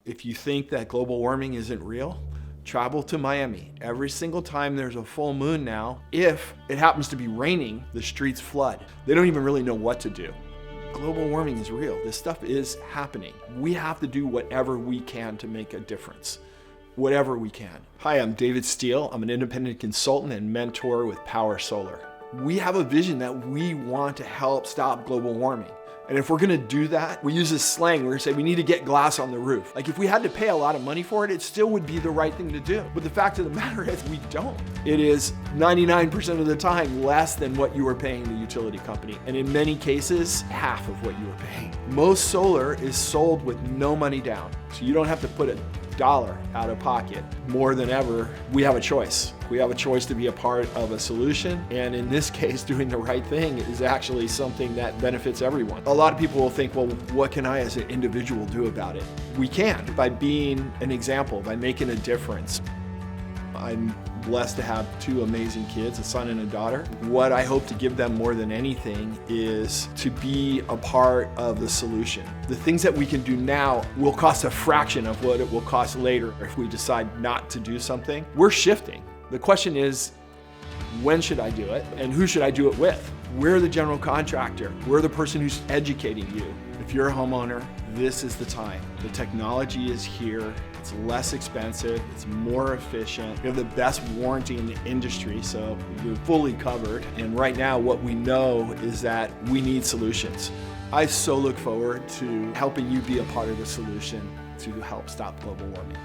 If you think that global warming isn't real, travel to Miami. Every single time there's a full moon now, if it happens to be raining, the streets flood. They don't even really know what to do. Global warming is real. This stuff is happening. We have to do whatever we can to make a difference. Whatever we can. Hi, I'm David Steele. I'm an independent consultant and mentor with Powur Solar. We have a vision that we want to help stop global warming. And if we're gonna do that, we use this slang, we're gonna say we need to get glass on the roof. Like if we had to pay a lot of money for it, it still would be the right thing to do. But the fact of the matter is we don't. It is 99% of the time less than what you are paying the utility company. And in many cases, half of what you are paying. Most solar is sold with no money down. So you don't have to put $1 out of pocket. More than ever, we have a choice. We have a choice to be a part of a solution. And in this case, doing the right thing is actually something that benefits everyone. A lot of people will think, well, what can I as an individual do about it? We can, by being an example, by making a difference. I'm blessed to have 2 amazing kids, a son and a daughter. What I hope to give them more than anything is to be a part of the solution. The things that we can do now will cost a fraction of what it will cost later if we decide not to do something. We're shifting. The question is, when should I do it and who should I do it with? We're the general contractor. We're the person who's educating you. If you're a homeowner, this is the time. The technology is here. It's less expensive. It's more efficient. We have the best warranty in the industry, so you're fully covered. And right now, what we know is that we need solutions. I so look forward to helping you be a part of the solution to help stop global warming.